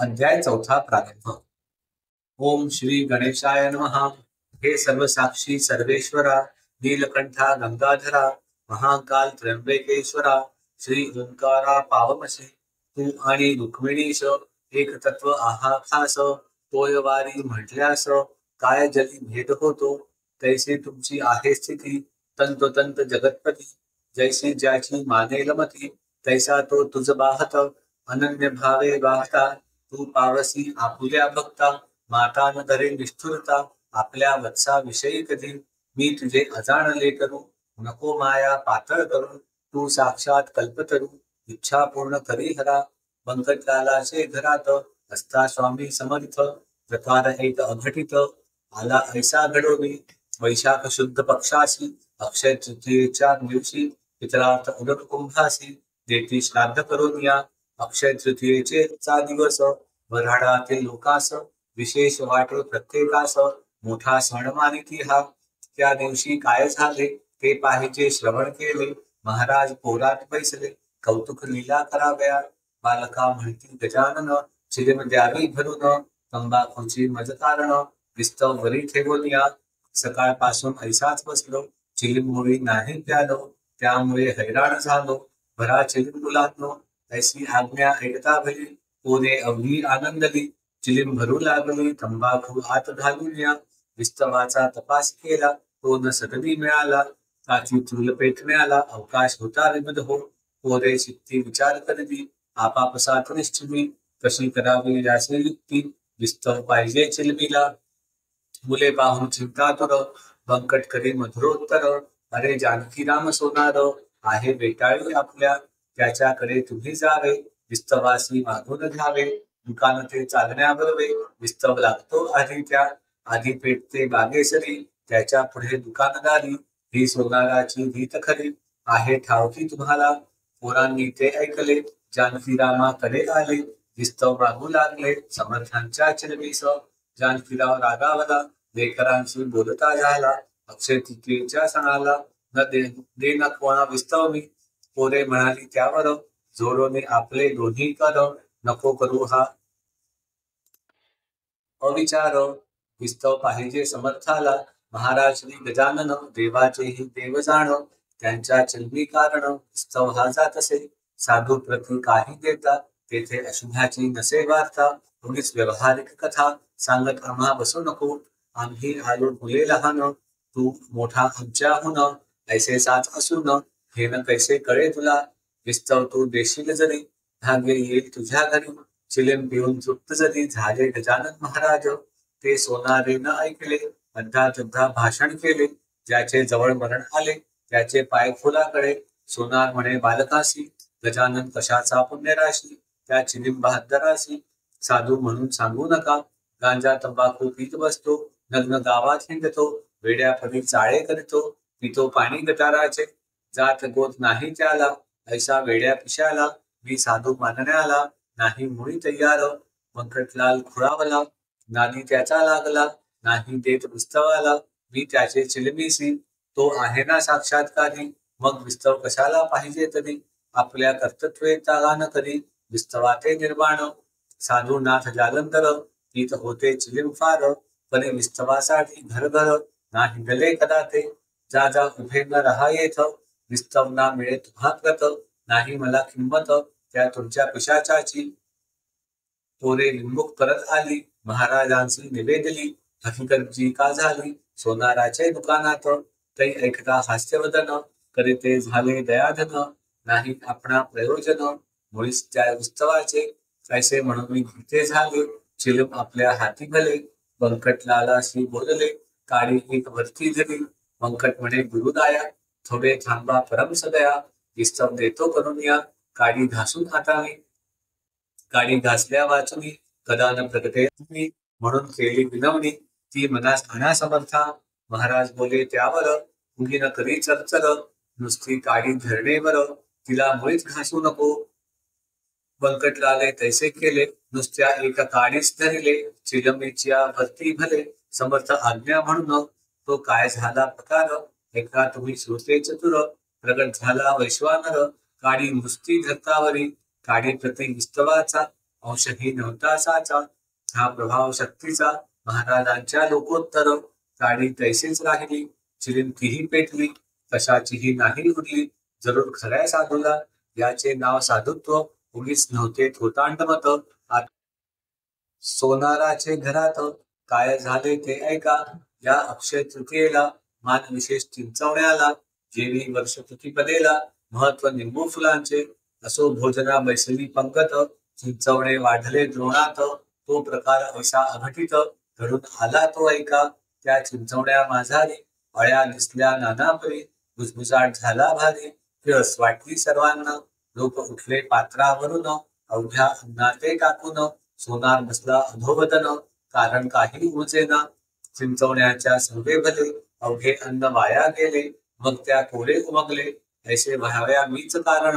अध्याय चौथा प्रारंभ. ओम श्री गणेशाय नमः. हे सर्वसाक्षी सर्वेश्वरा, नीलकंठा गंगाधरा, महाकाल त्र्यंबकेश्वरा, श्री ओंकारा पावमसी. तू आणि रुक्मिणीश एक तत्व आहाखास, तोयवारी म्हटल्यास काय जली भेद होतो. तैसे तुमची आहे स्थिती, तंतोतंत जगतपती. जैसी ज्याची मानेल मती, तैसा तो तुझ बाहत. अनन्य भावे वाहता, तू पावसी आपुल्या भक्ता. माता न धरे निष्ठुरता, आपल्या वत्साविषयी कधी. मी तुझे अजाणले करू, नको माया पातळ करू. तू साक्षात कल्पतरू, इच्छा पूर्ण करी हरा. पंकजलालाचे घरात, असता स्वामी समर्थ. प्रकार एक अघटित, आला ऐसा घडोनी. वैशाख शुद्ध पक्षासी, अक्षय तृतीयेच्या दिवशी. पितरार्थ उदक कुंभासी, देती श्राद्ध करून या. अक्षय तृतीयेचे चा दिवस, वऱ्हाडातील लोकास. विशेष वाटे प्रत्येकास, मोठा सण मानिती हा. त्या दिवशी काय झाले, ते पाहिजे श्रवण केले. महाराज पोरात बैसले, कौतुक लीला कराव्या. बालका म्हणती गजानन, चिलीम द्यावी भरून. तंबाखूची मज कारण, विस्तव वरी ठेवून या. सकाळपासून ऐसाच बसलो, चिलीम मुळी नाही प्यालो. त्यामुळे हैराण झालो, भरा चिलीम मुलांनो. ऐसी आज्ञा ऐकता भली, पोरे अवघी आनंदली. चिलीम भरू लागली, तंबाखू आत घालून या. विस्तवाचा तपास केला, तो न सदनी मिळाला. काची चूल पेटण्याला अवकाश होता विविध हो. पोरे चित्ती विचार करली, आपापसात निश्चिमी. कशी करावी याचे युक्ती, विस्तव पाहिजे चिलमीला. मुले पाहून चिंतातुर, बंकट करी मधुरोत्तर. अरे जानकी राम सोनार, आहे बेटाळी आपल्या. त्याच्याकडे तुम्ही जावे, विस्तवासी मागून घ्यावे. दुकान ते चालण्याबरोबर, विस्तव लागतो आधी त्या. आधी पेटते बागेसरी, त्याच्या पुढे दुकानदारी. ही सोनाराची रीत खरी, आहे ठावकी तुम्हाला. पोरांनी ते ऐकले, जानकीरामाकडे आले. विस्तव मागू लागले, समर्थांच्या चिलमीस. जानकीराव रागावला, लेकरांशी बोलता झाला. अक्षय तृतीयेच्या सणाला, न देन कोणा विस्तव मी. पोरे म्हणाली त्यावर, जोडोने आपले दोन्ही कर. नको करू हा अविचार. विस्तव पाहिजे समर्थाला. महाराज श्री गजानन, देवाचेही देव जाण. त्यांच्या चलमी कारण, विस्तव हा जात असे. साधू प्रति काही देता, तेथे अशुभाची नसे वार्ता. थोडीच व्यवहारिक कथा, सांगत आम्हा बसू नको. आम्ही आलो मुले लहान, तू मोठा आमच्याहून. ऐसे साच असून, हे न कैसे कळे तुला. विस्तव तू देशील जरी, भाग्य येईल तुझ्या घरी. चिलीम पिऊन तृप्त जरी झाले गजानन महाराज. ते सोनारे न ऐकले, अध्या भाषण केले. ज्याचे जवळ मरण आले, त्याचे पाय फुलाकडे. सोनार म्हणे बालकासी, गजानन कशाचा पुण्यराशी. त्या चिलीम बहादरासी, साधू म्हणून सांगू नका. गांजा तंबाखू पीत बसतो, नग्न गावात हिंडतो. वेड्यापणी चाळे करतो, पितो पाणी गटाराचे. जात गोत नाही त्याला, ऐसा वेड्या पिशाला. मी साधू मानण्याला, नाही मुळी तयार. व्यंकटलाल खुळावला, नादी त्याचा लागला. नाही देत विस्तवाला, मी त्याचे चिलमीसी. तो आहे ना साक्षात्कारी, मग विस्तव कशाला पाहिजे तरी. आपल्या कर्तृत्वे तागा न करी, विस्तवाते निर्वाण. साधू नाथ जालंधर, तीत होते चिलीम फार. पणे विस्तवासाठी घर घर, नाही गले कदा ते. जा जा उभे न रहा येथ, विस्तव ना मिळे तुम्हा प्रत. नाही मला किंमत, त्या तुमच्या पिशाचाची. पोरे विमुख परत आली, महाराजांची निवेदली. हकीकत जी का झाली, सोनाराचे दुकानात. तै ऐकता हास्यवदन, करीते झाले दयाधन. नाही आपणा प्रयोजन, मुळीच त्या उत्सवाचे. ऐसे म्हणून मी भीते झाले, चिलम आपल्या हाती भले. व्यंकटलालाशी बोलले, काळी एक वरती धरी. व्यंकट म्हणे गुरुदाया, थोडे थांबा परम सदया. विस्तव देतो करून या, काळी घासून हाताने. काळी घासल्या वाचुनी, कदा न प्रगटे तुम्ही. म्हणून केली विनवणी, ती मनास आणा समर्था. महाराज बोले त्यावर, उगी न करी चरचर. नुसती काळी धरणेवर, तिला मुळीच घासू नको. व्यंकटलाले तैसे केले, नुसत्या एका काळीच धरिले. चिलमीच्या भरती भले, समर्थ आज्ञा म्हणून. तो काय झाला प्रकार, ऐका तुम्ही श्रोते चतुर. प्रगट झाला वैश्वानर, काळी नुसती धरतावरी. काळी प्रति विस्तवाचा, अंशही नव्हता साचा, हा प्रभाव शक्तीचा महाराजांच्या लोकोत्तर. काळी तैसीच राहिली, चिरीन तीही पेटली, कशाचीही नाही उरली, जरूर खऱ्या साधूला याचे नाव साधुत्व. उगीच नव्हते थोतांड मत, सोनाराचे घरात काय झाले ते ऐका. या अक्षय तृतीयेला मान विशेष चिंचवण्याला, जेवी वर्ष प्रतिपदेला महत्व निंबू फुलांचे. असो भोजना बैसली पंगत, चिंचवणे वाढले द्रोणात. तो प्रकार ऐसा अघटित घडून आला तो ऐका. त्या चिंचवण्या माझारी अळ्या दिसल्या नानापरी, भुसभुसाट झाला भारी, किळस वाटली सर्वांना. लोक उठले पात्रावरून, अवघ्या अन्नाते टाकून. सोनार बसला अधोवदन, कारण काही उचेना. चिंचवण्याच्या सर्वे भले, अवघे अन्न वाया गेले. मग त्या कोरे उमगले, ऐसे व्हाव्या मीच कारण.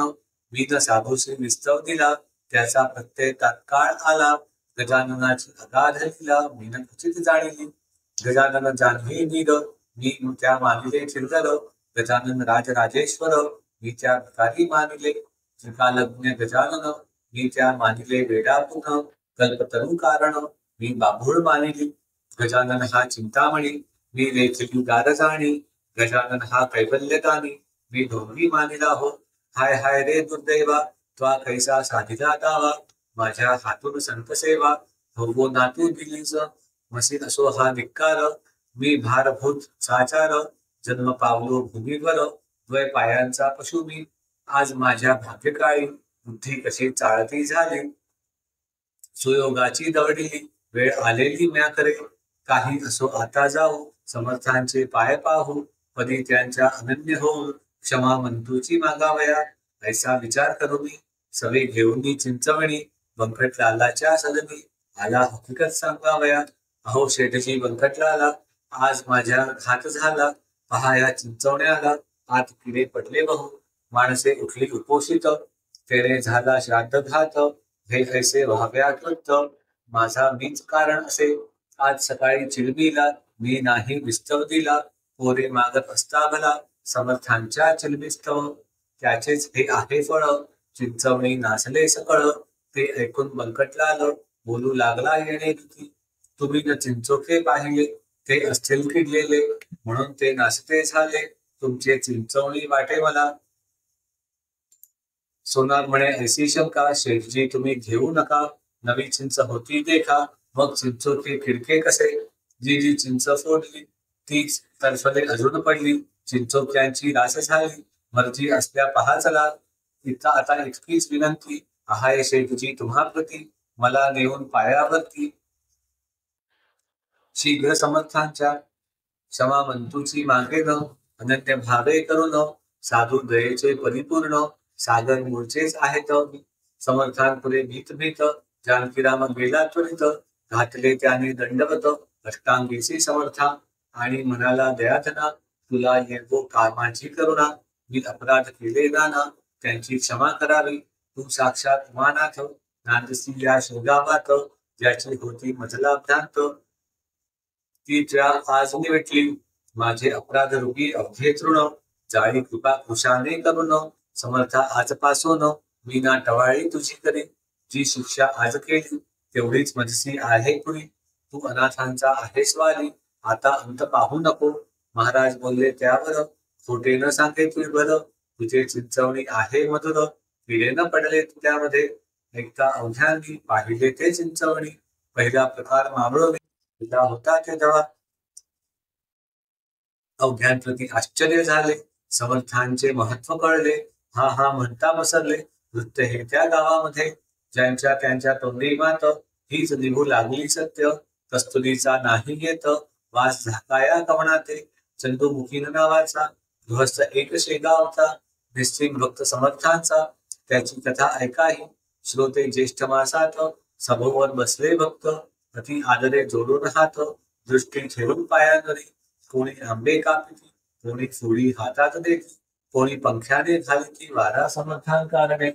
मीन साधूशी विस्तव दिला, त्याचा प्रत्यय तात्काळ आला. गजाननाची अगाध लीला मीन उचित जाणिली. गजानन जान्हवी नीर, मी त्या मानिले चिरदर. गजानन राजराजेश्वर, मी त्या भिकारी मानिले. त्रिकालज्ञ गजानन, मी त्या मानिले वेडापून. कल्पतरू कारण, मी बाभूळ मानिली. गजानन हा चिंतामणी, मी लेखली गारजाणी. गजानन हा कैवल्यदानी, मी ढोंगी मानिला हो. हाय हाय रे दुर्दैवा, त्वा कैसा साधिला दावा. माझ्या हातून संतसेवा, भोगो नातू दिलीच. मसी असो हा धिक्कार, मी भारभूत साचार. जन्म पावलो भूमीवर, द्वय पायांचा पशु मी. आज माझ्या भाग्यकाळी, बुद्धी कशी चाळती झाली. सुयोगाची दवडली, वेळ आलेली म्याकडे. काही असो आता जाऊ, समर्थांचे पाय पाहू. पदी त्यांच्या अनन्य होऊन, क्षमा मंतूची मागावया. ऐसा विचार करू मी, सवे घेऊन चिंचवणी. व्यंकटलालाच्या सदनी, आला हकीकत सांगावया. अहो शेठजी व्यंकटलाला, आज माझ्या घात झाला. पहा या चिंचवण्याला, आत किडे पडले बहु. माणसे उठली उपोषित, तेने झाला श्राद्ध घात. हे ऐसे व्हाव्या कृत, माझा मीच कारण असे. आज सकाळी चिलबीला, मी नाही विस्तव दिला. पोरे मागत असता भला, समर्थांच्या चिलबिस्तव. त्याचेच हे आहे फळ, चिंचवणी नाचले सकळ. ते ऐकून बंकटलाल, बोलू लागला येणे किती. तुम्ही न चिंचोके पाहिले, ते असतील किडलेले. म्हणून ते नाचते झाले, तुमचे चिंचवणी वाटे मला. सोनार म्हणे ऐसी शंका, शेठजी तुम्ही घेऊ नका. नवी चिंच होती देखा, मग चिंचोके खिडके कसे. जी जी चिंच फोडली, तीच तर्फले अजून पडली. चिंचोक्यांची रास झाली, मर्जी असल्या पहा चला. इथं आता इतकीच विनंती, आहाय शेठजी तुम्हा प्रती. मला नेऊन पायावरती, शीघ्र समर्थांच्या क्षमा मंतूची मागे न. अनन्य भावे करून, साधू दयेचे परिपूर्ण. सागर मूळचेच आहेत, समर्थांपुढे भीत भीत. जानकीराम गेला त्वरित, घातले त्याने दंडवत. अष्टांगीची समर्था, आणि म्हणाला दयाधना. तुला येतो कामाची करुणा, मी अपराध केले नाना. त्यांची क्षमा करावी, तू साक्षात उमानाथ. नांदसी या शोगावात, ज्याची होती मजला भ्रांत. ती त्या आज निवटली, माझे अपराध रूपी अवघे तृण. जाळी कृपा कुशाने करून, समर्था आजपासून. मी ना टवाळी तुझी करी, जी शिक्षा आज केली तेवढीच मजसी आहे पुरी. तू अनाथांचा आहेस वाली, आता अंत पाहू नको. महाराज बोलले त्यावर, खोटे न सांगे तुझ तुझे चिंचवणी आहे मधुर. किडे न पडले त्यामध्ये, ऐकता अवघ्यांनी पाहिले ते चिंचवणी. पहिला प्रकार मावळवी, होता ते दवा. अवघ्यांप्रती आश्चर्य झाले, समर्थांचे महत्व कळले. हा हा म्हणता बसरले, नृत्य हे त्या गावामध्ये. ज्यांच्या त्यांच्या तोंडी मात, हीच निभू लागली सत्य. कस्तुरीचा नाही येत, वास झाकाया कवणाते. चंदुमुखीन नावाचा, गृहस्थ एक शेगावचा. निश्चित भक्त समर्थांचा, त्याची कथा ऐकाही. श्रोते ज्येष्ठ मासात, सभोवर बसले भक्त. अति आदरे जोडून हात, दृष्टी ठेवून पायांवरी. कोणी आंबे कापिती, कोणी चुडी हातात देती. कोणी पंख्याने घालती वारा समर्थांकारणे.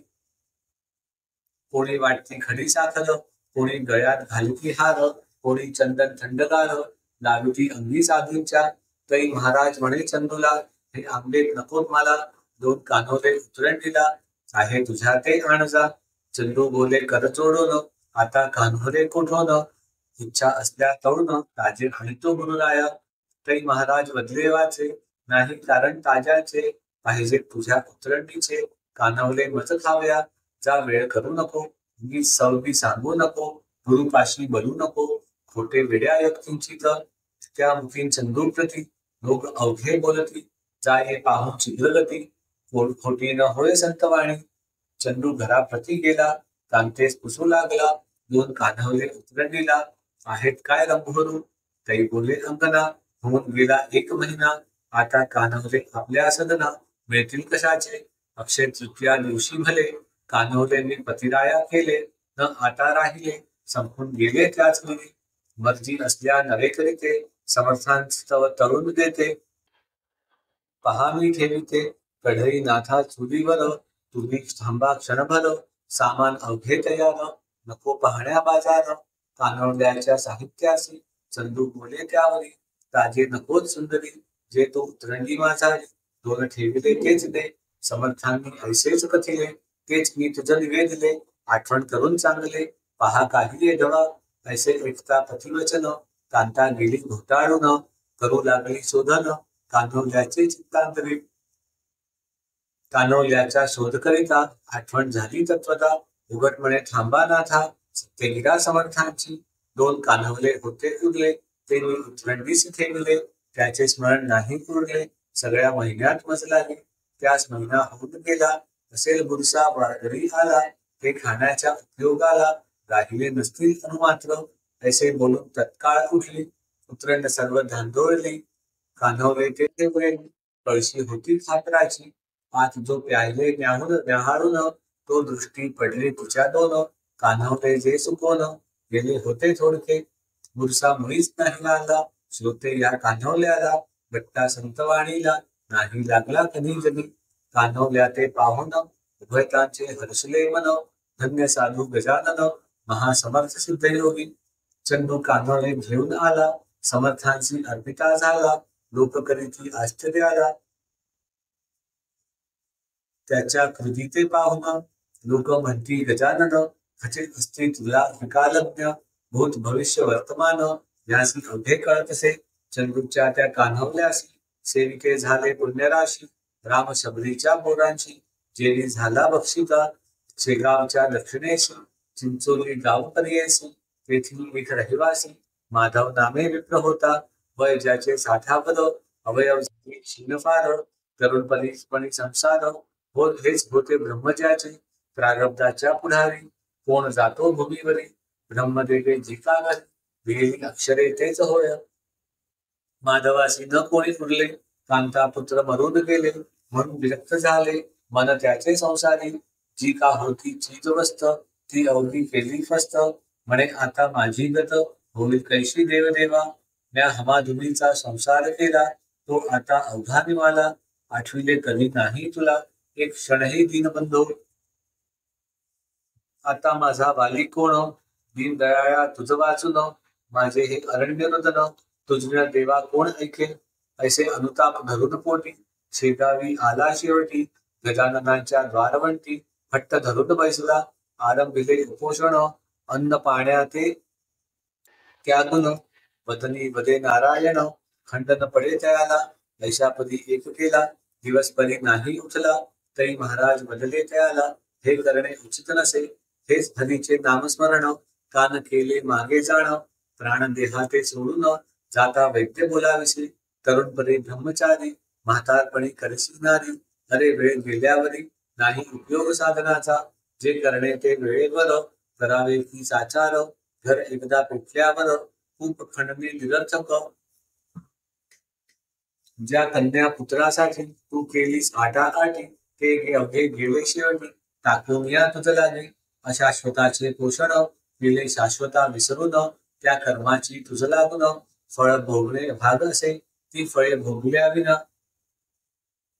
कोणी वाटती खडी साखर, कोणी गळ्यात घालती हार. कोणी चंदन थंडगार, लाविती अंगी साधूंच्या. तै महाराज म्हणे चंदूला, हे आंबे नकोत मला. दोन कानोले उतरण दिला, आहे तुझ्या ते आणजा. चंदू बोले कर जोडून, आता कान्होरे कोठोन इच्छा असल्या तरुण ताजे आणतो गुरुराया तै महाराज बदले वाचे नाही कारण ताज्याचे पाहिजे तुझ्या उतरंडीचे कानवले मज खाव्या जा वेळ करू नको मी सवबी सांगू नको गुरुपाशी बोलू नको खोटे वेड्या व्यक्तींची तर त्या मुखीन चंदू प्रती लोक अवघे बोलती जाये पाहून चित्रगती खोटी न होय संतवाणी चंदू घराप्रती गेला कांतेस पुसू लागला दोन कान्हवले उतरंडीला आहेत काय रंभरू तै बोले अंगना होऊन गेला 1 महिना आता कान्हवले आपल्या सदना मिळतील कशाचे अक्षय तृतीया दिवशी भले कान्हवलेंनी पतिराया केले न आता राहिले संपून गेले त्याच वेळी मर्जी असल्या नवे करीते समर्थांस्तव तरुण देते पहा मी ठेविते कढई नाथा चुलीवर तुम्ही थांबा क्षणभर सामान अवघे तयार नको पाहण्या बाजार कानवल्याच्या साहित्यासी चंदू बोले त्यावरी ताजे नकोच सुंदरी जे तो उतरंडी माझारी दोन ठेविले तेच दे समर्थांनी ऐसेच कथिले तेच मी तुझं निवेदिले आठवण करून चांगले पहा काही डोळा ऐसे ऐकता पतिवचन कांता गेली घोटाळून करू लागली शोधन कान्होल्याचे चित्तांतरी कान्होल्याचा शोध करिता आठवण झाली तत्वता उघड म्हणे थांबा नाथा सत्यगिरा समर्थांची दोन कान्हवले होते उरले ते मी उतरंडीस ठेवले त्याचे स्मरण नाही उरले सगळ्या महिन्यात मजलाली त्यास महिना होऊन गेला असेल बुरसा घरी आला ते खाण्याच्या उपयोगाला राहिले नसतील अनुमात्र ऐसे बोलून तत्काळ उठली उतरंड सर्व धांदोळली कान्हवले ते ठेवले कळशी होती खापराची आत जो प्यायले न्याहाळून तो दृष्टी पडली तुझ्या दोन कान्हवले जे सुकोन गेले होते थोडके बुरसा मुळीच नाही आला श्रोते या कान्हवल्याला गट्टा संतवाणीला नाही लागला कधी जगी कान्हवल्या ते पाहून उभयतांचे हर्षले मन धन्य साधू गजानन महासमर्थ सिद्धयोगी चंदू कान्हवले घेऊन आला समर्थांची अर्पिता झाला लोक करीती आश्चर्याला त्याच्या कृतीते पाहून लोक म्हणती गजानन खचित असते तुला विकालज्ञ भूत भविष्य वर्तमान यासी अवघे कळतसे चंदूच्या त्या कान्हवल्यासी सेविके झाले पुण्यराशी राम शबरीच्या पोरांची जेली झाला बक्षिता शेगावच्या दक्षिणेशी चिंचोली गाव पर्येसी तेथील एक रहिवासी माधव नामे विप्र होता वय ज्याचे 60 अवयव क्षीणफार तरुणपणी संसार होत हेच होते ब्रह्मज्याचे प्रारब्धाच्या पुढारी कोण जातो भूमीवरी ब्रह्मदेवे जिका घरी वेळी अक्षरे तेच होय माधवासी न कोणी उरले कांता पुत्र मरून गेले म्हणून विरक्त झाले मन त्याचे संसारी जी का होती चीजवस्त ती अवधी केली फस्त म्हणे आता माझी गत होईल कैशी देवदेवा म्या हमाधुनीचा संसार केला तो आता अवघा निवाला आठविले कधी नाही तुला एक क्षणही दीनबंधू आता माझा वाली कोण दीनदयाळा तुझ वाचून माझे हे अरण्य रुदन तुझ्या देवा कोण ऐकेल ऐसे अनुताप धरून पोटी शेगावी आला शेवटी गजाननांच्या द्वारवंटी हट्ट धरून बैसला आरंभिले उपोषण अन्न पाण्याते त्यागुण वदनी वदे नारायण खंडन पडे त्याला ऐशापदी एक केला दिवसभरी नाही उठला तरी महाराज बदले त्याला हे करणे उचित नसे हेच हरीचे नामस्मरण कान केले मागे जाण प्राण देहाते सोडून जाता वैद्य बोलाविसी तरुणपणी ब्रह्मचारी म्हातारपणी करसिनारी अरे वेळ गेल्यावरी नाही उपयोग साधनाचा जे करणे ते वेळेवर करावे की साचार घर एकदा पेटल्यावर खूप खंडणी निरर्थक ज्या कन्या पुत्रासाठी तू केलीस आटाआटी ते अवघे गेले शेवटी टाकून या तुझ लागे अशाश्वताचे पोषण केले शाश्वता विसरून त्या कर्माची तुझ लागून फळ भोगणे भाग असे ती फळे भोगल्या विना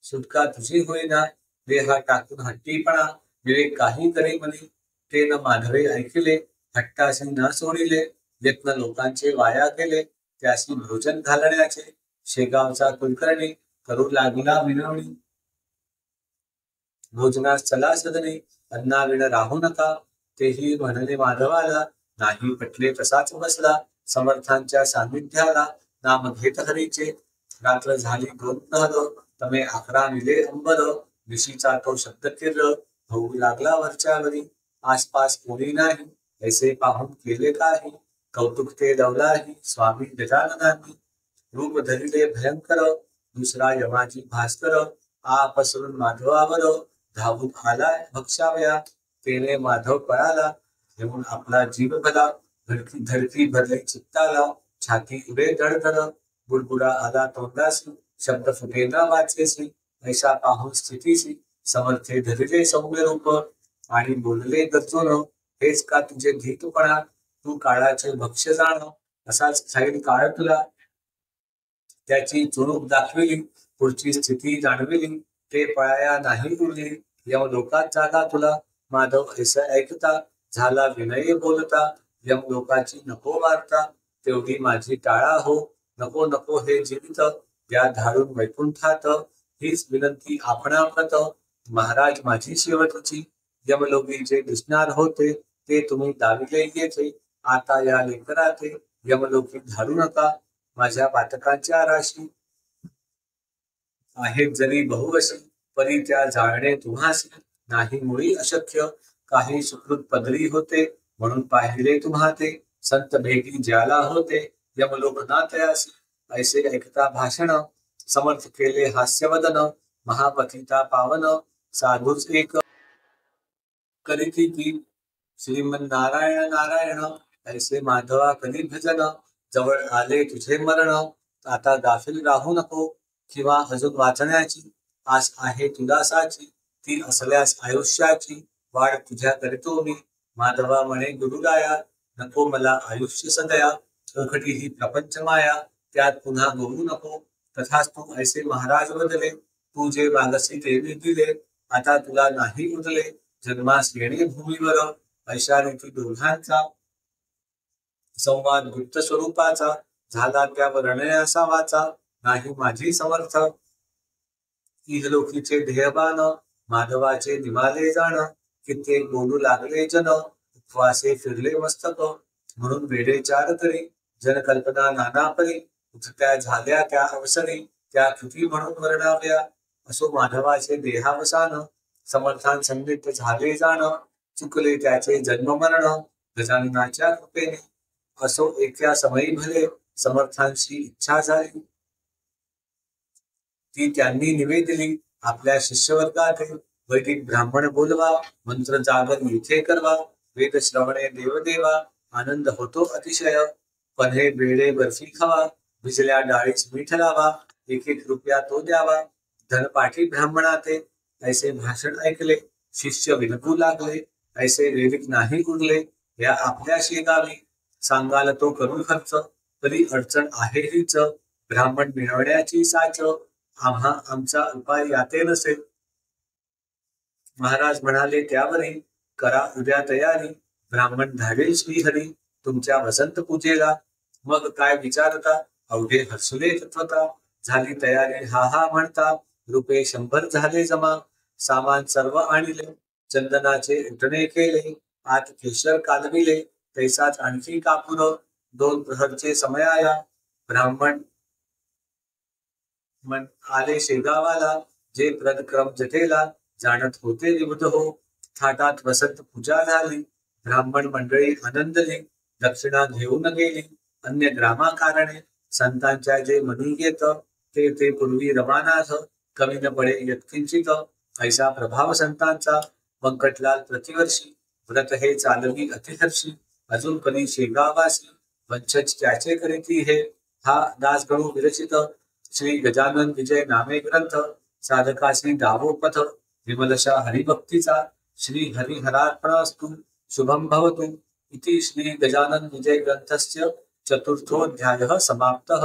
सुटका तुझी होईना देहा टाकून हट्टीपणा विवेक काही करी म्हणे ते न माधवे ऐकिले हट्टाशी न सोडिले यत्न लोकांचे वाया गेले त्याशी भोजन घालण्याचे शेगावचा कुलकर्णी करू लागला विनवणी भोजनास चला सदने अन्नाविण राहू नका तेही म्हणले माधवाला, नाही पटले तसाच बसला समर्थांच्या सान्निध्याला. नाम घेत हरीचे रात्र झाली 2 प्रहर, तमे 11 निले अंबर. ऋषीचा तो शब्द किर्र होऊ लागला वरच्यावरी. आसपास कोणी नाही ऐसे पाहून केले काही, कौतुक ते डवलाही स्वामी गजाननांनी. रूप धरिले भयंकर दुसरा यमाची भास्कर. पसरून माधवावर धावून आलाय भक्षावया. तेने माधव पळाला घेऊन आपला जीव भला. धडकी धडकी भरली चित्ताला, छाती उडे धडधड. बुडबुडा आला तोंडासी, शब्द फुटेना वाचेसी. ऐसा पाहून स्थितीसी समर्थे धरिले सौम्य रूप. आणि बोलले गरजून, हेच का तुझे धीटपणा. तू काळाचे भक्ष्य जाण, असाच खाईल काळ तुला. त्याची चुणूक दाखविली, पुढची स्थिती जाणविली. ते पळाया नाही उरली, यम लोकात जागा तुला. माधव ऐसा ऐकता झाला विनय बोलता. यम लोकाची नको वार्ता, तेवढी माझी टाळा हो. नको नको हे जीवित, या धाडून वैकुंठात. हीच विनंती आपणाप्रत, महाराज माझी शेवटची. यमलोकी जे दिसणार होते, ते तुम्ही दाविले येथे. आता या लेकराते यमलोकी धाडू नका, माझ्या पातकांच्या राशी. आहेत जरी बहुवशी, परी त्या जाळणे तुम्हासी. नाही मुळी अशक्य, काही सुकृत पदरी होते. म्हणून पाहिले तुम्हा ते, संत भेटी ज्याला होते. यमलोक ना तयासी, ऐसे ऐकता भाषण. समर्थ केले हास्यवदन, महापतिता पावन. साधूच एक करीती ती, श्रीमन्नारायण नारायण. ऐसे माधवा करी भजन, जवळ आले तुझे मरण. आता गाफील राहू नको, किंवा अजून वाचण्याची आस आहे तुला साची. ती असल्यास आयुष्याची वाढ तुझ्या करतो मी. माधवा म्हणे गुरुराया, नको मला आयुष्य सदया. चौकटी ही प्रपंच माया, त्यात पुन्हा बोलू नको. तथाच तू ऐसे महाराज बदले, तू जे मागसी ते दिले. आता तुला नाही उरले, जन्मास येणे भूमीवर. ऐशा रीती दोघांचा संवाद गुप्त स्वरूपाचा. झाला त्या वर्णयासा वाचा, नाही माझी समर्थ. इहलोकीचे ध्येयबान, माधवाचे निमाले जाण. कित्येक बोलू लागले जन, उपवासे फिरले मस्तक. म्हणून वेडे चार तरी, जनकल्पना नाना परी. उठत्या झाल्या त्या अवसरी, त्या किती म्हणून वर्णाव्या. असो माधवाचे देहावसान, समर्थांसन्निध झाले जाण. चुकले त्याचे जन्म मरण, गजाननाच्या कृपेने. असो एका समयी भले, समर्थांची इच्छा झाली. ती त्यांनी निवेदिली आपल्या शिष्यवर्गात. वैदिक ब्राह्मण बोलवा, मंत्र जागर इथे करवा. वेद श्रवणे देवदेवा, आनंद होतो अतिशय. पन्हे बेडे बर्फी खावा, भिजल्या डाळीस मीठ लावा. 1-1 रुपया तो द्यावा, धनपाठी ब्राह्मणाते. ऐसे भाषण ऐकले, शिष्य विनकू लागले. ऐसे वेदिक नाही उरले, या आपल्या शेगावी. सांगाल तो करून खर्च, तरी अडचण आहे हीच. ब्राह्मण मिळवण्याची साच, आम्हा आमचा उपाय याते नसे. महाराज म्हणाले त्यावरी, करा उद्या तयारी. ब्राह्मण धावेल श्रीहरी, तुमच्या वसंत पूजेला. मग काय विचारता, अवघे हसले तत्वता. झाली तयारी हा हा म्हणता, रुपये 100 झाले जमा. सामान सर्व आणले, चंदनाचे उठणे केले. आत केशर कालविले, तैसाच आणखी कापूर. 2 प्रहरचे समय आया, ब्राह्मण आले शेगावाला. जे प्रदक्रम जटेला, जाणत होते निबुध हो. थाटात वसंत पूजा झाली, ब्राह्मण मंडळी आनंदली. दक्षिणा घेऊन गेली अन्य ग्रामाकारणे. संतांच्या जे मनी येत, ते पूर्वी रवानाथ. कमी न पडे यत्किंचित, ऐसा प्रभाव संतांचा. व्यंकटलाल प्रतिवर्षी, व्रत हे चालवी अतिहर्षी. अजून कधी शेगावासी, वंशज त्याचे करीती हे. हा दासगणू विरचित, श्री गजानन विजय नामे ग्रंथ. साधकासी दावो पथ, विमलशा हरिभक्तीचा. श्री हरिहरार्पणास्तु, शुभम भवतु. इति श्री गजानन विजय ग्रंथस्य चतुर्थोऽध्यायः समाप्तः.